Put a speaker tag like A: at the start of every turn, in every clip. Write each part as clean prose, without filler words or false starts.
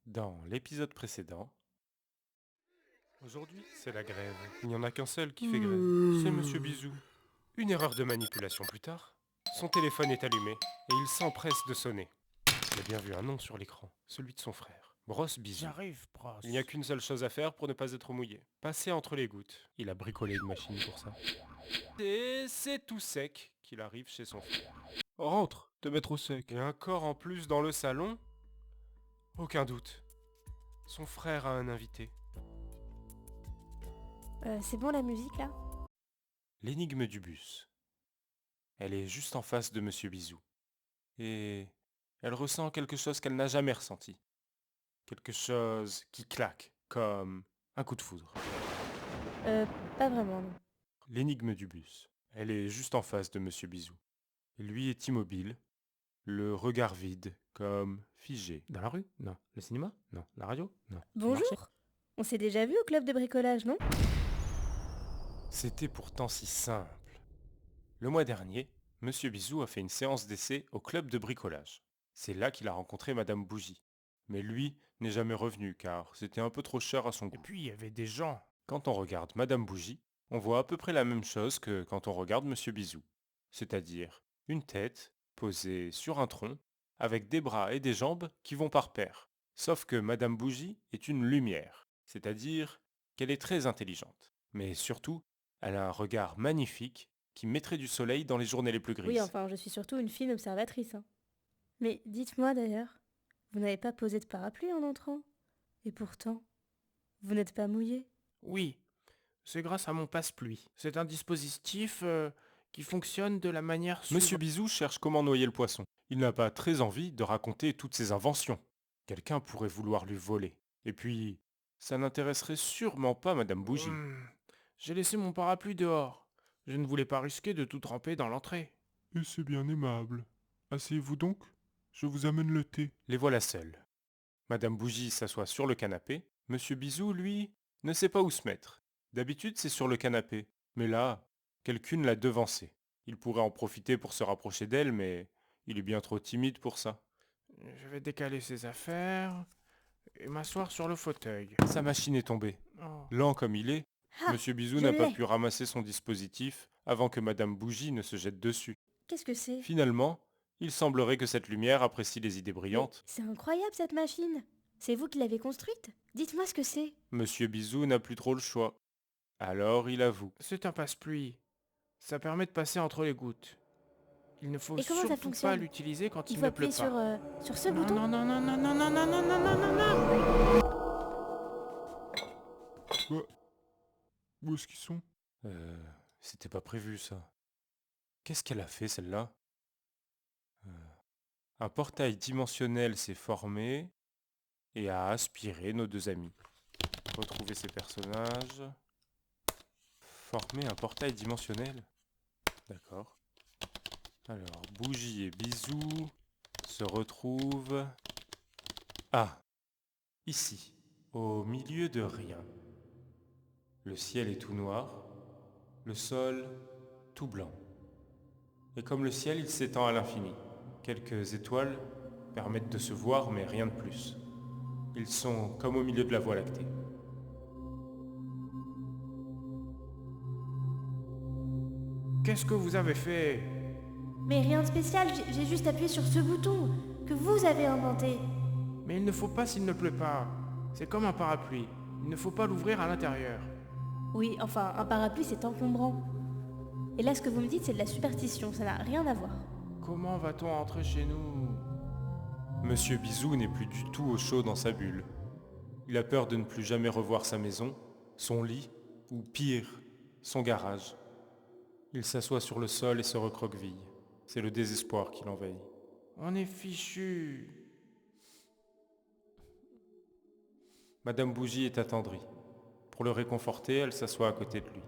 A: Dans l'épisode précédent, aujourd'hui c'est la grève. Il n'y en a qu'un seul qui fait grève. C'est Monsieur Bisou. Une erreur de manipulation plus tard, son téléphone est allumé et il s'empresse de sonner. Il a bien vu un nom sur l'écran, celui de son frère. Brosse Bisou.
B: J'arrive, Bros.
A: Il n'y a qu'une seule chose à faire pour ne pas être mouillé. Passer entre les gouttes. Il a bricolé une machine pour ça. Et c'est tout sec qu'il arrive chez son frère.
B: Rentre, te mettre au sec.
A: Et un corps en plus dans le salon. Aucun doute. Son frère a un invité.
C: C'est bon la musique là?
A: L'énigme du bus. Elle est juste en face de Monsieur Bisou. Et elle ressent quelque chose qu'elle n'a jamais ressenti. Quelque chose qui claque, comme un coup de foudre.
C: Pas vraiment non.
A: L'énigme du bus. Elle est juste en face de Monsieur Bisou. Et lui est immobile, le regard vide, comme figé.
B: Dans la rue? Non. Le cinéma? Non. La radio? Non.
C: Bonjour. On s'est déjà vu au club de bricolage, non?
A: C'était pourtant si simple. Le mois dernier, Monsieur Bisou a fait une séance d'essai au club de bricolage. C'est là qu'il a rencontré Madame Bougie. Mais lui n'est jamais revenu car c'était un peu trop cher à son
B: Et
A: goût.
B: puis, il y avait des gens.
A: Quand on regarde Madame Bougie, on voit à peu près la même chose que quand on regarde Monsieur Bisou. C'est-à-dire une tête posée sur un tronc avec des bras et des jambes qui vont par paire. Sauf que Madame Bougie est une lumière, c'est-à-dire qu'elle est très intelligente. Mais surtout, elle a un regard magnifique qui mettrait du soleil dans les journées les plus grises.
C: Oui, enfin, je suis surtout une fine observatrice. Hein. Mais dites-moi d'ailleurs, vous n'avez pas posé de parapluie en entrant? Et pourtant, vous n'êtes pas mouillé?
B: Oui. C'est grâce à mon passe-pluie. C'est un dispositif qui fonctionne de la manière
A: Monsieur Bisou cherche comment noyer le poisson. Il n'a pas très envie de raconter toutes ses inventions. Quelqu'un pourrait vouloir lui voler. Et puis, ça n'intéresserait sûrement pas Madame Bougie.
B: J'ai laissé mon parapluie dehors. Je ne voulais pas risquer de tout tremper dans l'entrée.
D: Et c'est bien aimable. Asseyez-vous donc, je vous amène le thé.
A: Les voilà seuls. Madame Bougie s'assoit sur le canapé. Monsieur Bisou, lui, ne sait pas où se mettre. D'habitude, c'est sur le canapé. Mais là, quelqu'une l'a devancé. Il pourrait en profiter pour se rapprocher d'elle, mais il est bien trop timide pour ça.
B: Je vais décaler ses affaires et m'asseoir sur le fauteuil.
A: Sa machine est tombée.
B: Oh.
A: Lent comme il est,
C: Ah,
A: Monsieur Bisou
C: je
A: n'a pas
C: l'ai.
A: pu ramasser son dispositif avant que Madame Bougie ne se jette dessus.
C: Qu'est-ce que c'est?
A: Finalement, il semblerait que cette lumière apprécie les idées
C: Mais
A: brillantes.
C: c'est incroyable cette machine. C'est vous qui l'avez construite? Dites-moi ce que c'est.
A: Monsieur Bisou n'a plus trop le choix. Alors il avoue.
B: C'est un passe-pluie. Ça permet de passer entre les gouttes. Il ne faut
C: Et comment ça
B: surtout
C: fonctionne?
B: pas l'utiliser quand
C: Il
B: il
C: faut
B: ne pleut
C: appuyer
B: pas.
C: sur ce
B: Non,
C: bouton?
B: non, non, non, non, non, non, non, non, non, non, non, non, non.
D: Où est-ce qu'ils sont?
A: C'était pas prévu ça. Qu'est-ce qu'elle a fait celle-là? Un portail dimensionnel s'est formé et a aspiré nos deux amis. Retrouver ces personnages. Former un portail dimensionnel. D'accord. Alors, Bougie et Bisou se retrouvent... Ah, ici, au milieu de rien. Le ciel est tout noir, le sol tout blanc. Et comme le ciel, il s'étend à l'infini. Quelques étoiles permettent de se voir, mais rien de plus. Ils sont comme au milieu de la Voie lactée.
B: Qu'est-ce que vous avez fait?
C: Mais rien de spécial, j'ai juste appuyé sur ce bouton que vous avez inventé.
B: Mais il ne faut pas s'il ne pleut pas. C'est comme un parapluie. Il ne faut pas l'ouvrir à l'intérieur.
C: Oui, enfin, un parapluie c'est encombrant. Et là, ce que vous me dites, c'est de la superstition, ça n'a rien à voir.
B: Comment va-t-on entrer chez nous?
A: Monsieur Bisou n'est plus du tout au chaud dans sa bulle. Il a peur de ne plus jamais revoir sa maison, son lit, ou pire, son garage. Il s'assoit sur le sol et se recroqueville. C'est le désespoir qui l'envahit.
B: On est fichu.
A: Madame Bougie est attendrie. Pour le réconforter, elle s'assoit à côté de lui.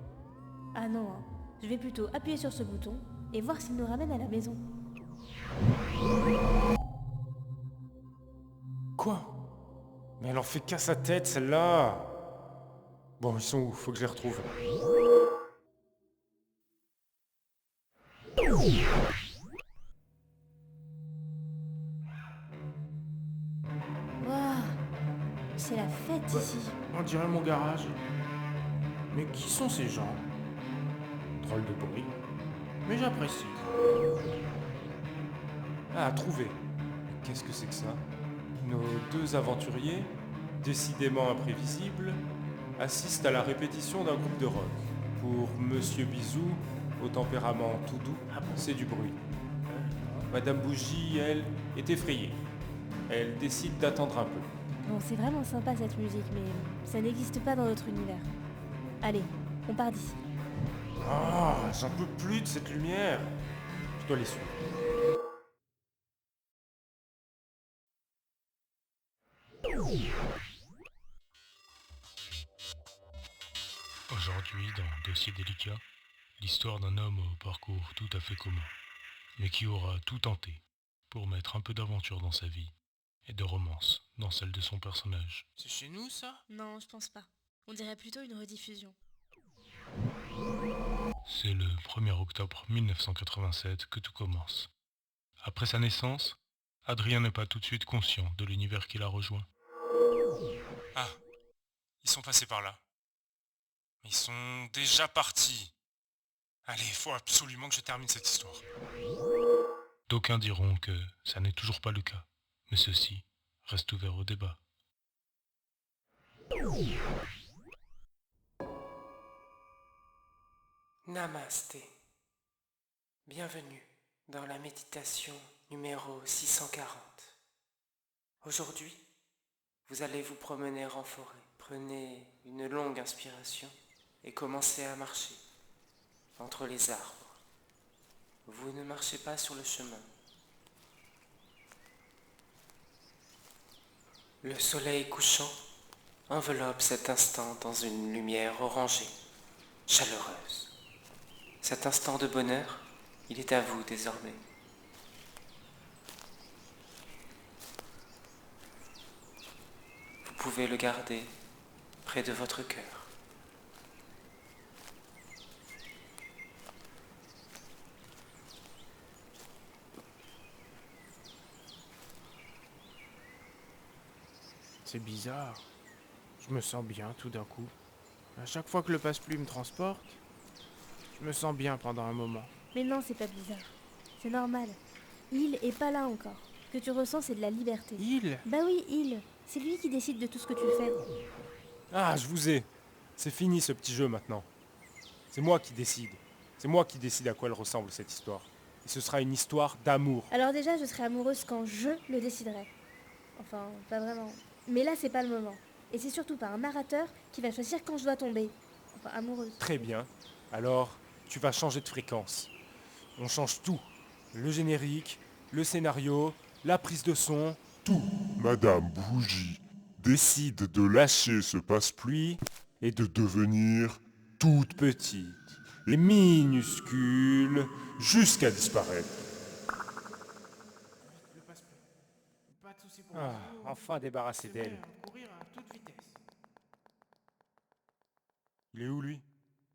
C: Ah non, hein. Je vais plutôt appuyer sur ce bouton et voir s'il nous ramène à la maison.
A: Quoi? Mais elle en fait qu'à sa tête, celle-là! Bon, ils sont où? Faut que je les retrouve.
C: Waouh, C'est la fête
B: Bah,
C: ici.
B: On dirait mon garage. Mais qui sont ces gens? Drôle de bruit. Mais j'apprécie.
A: Ah, trouvé. Qu'est-ce que c'est que ça? Nos deux aventuriers, décidément imprévisibles, assistent à la répétition d'un groupe de rock. Pour Monsieur Bisou, au tempérament tout doux, c'est du bruit. Madame Bougie, elle, est effrayée. Elle décide d'attendre un peu.
C: Bon, c'est vraiment sympa cette musique, mais ça n'existe pas dans notre univers. Allez, on part d'ici.
A: Ah, j'en peux plus de cette lumière. Je dois les suivre.
E: Aujourd'hui, dans Dossier délicat, l'histoire d'un homme au parcours tout à fait commun, mais qui aura tout tenté pour mettre un peu d'aventure dans sa vie et de romance dans celle de son personnage.
B: C'est chez nous, ça?
C: Non, je pense pas. On dirait plutôt une rediffusion.
E: C'est le 1er octobre 1987 que tout commence. Après sa naissance, Adrien n'est pas tout de suite conscient de l'univers qu'il a rejoint. Ah, ils sont passés par là. Ils sont déjà partis. Allez, il faut absolument que je termine cette histoire. D'aucuns diront que ça n'est toujours pas le cas, mais ceci reste ouvert au débat.
F: Namasté. Bienvenue dans la méditation numéro 640. Aujourd'hui, vous allez vous promener en forêt. Prenez une longue inspiration et commencez à marcher entre les arbres. Vous ne marchez pas sur le chemin. Le soleil couchant enveloppe cet instant dans une lumière orangée, chaleureuse. Cet instant de bonheur, il est à vous désormais. Vous pouvez le garder près de votre cœur.
B: C'est bizarre. Je me sens bien tout d'un coup. À chaque fois que le passe-pluie me transporte, je me sens bien pendant un moment.
C: Mais non, c'est pas bizarre. C'est normal. Il est pas là encore. Ce que tu ressens, c'est de la liberté.
B: Il?
C: Bah oui, il. C'est lui qui décide de tout ce que tu fais.
A: Ah, je vous ai. C'est fini ce petit jeu maintenant. C'est moi qui décide. C'est moi qui décide à quoi elle ressemble cette histoire. Et ce sera une histoire d'amour.
C: Alors déjà, je serai amoureuse quand je le déciderai. Enfin, pas vraiment. Mais là, c'est pas le moment. Et c'est surtout pas un narrateur qui va choisir quand je dois tomber. Enfin, amoureuse.
A: Très bien. Alors, tu vas changer de fréquence. On change tout. Le générique, le scénario, la prise de son, tout.
D: Madame Bougie décide de lâcher ce passe-pluie
A: Et de devenir
D: toute
A: petite et minuscule jusqu'à disparaître.
B: Le passe-pluie. Pas de soucis pour
A: Ah,
B: vous.
A: enfin débarrassé
B: C'est
A: d'elle.
B: vrai, courir à toute vitesse.
D: Il est où lui?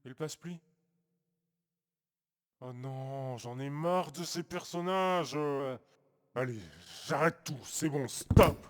D: Et le passe-pluie? Oh non, j'en ai marre de ces personnages. Allez, j'arrête tout, c'est bon, stop.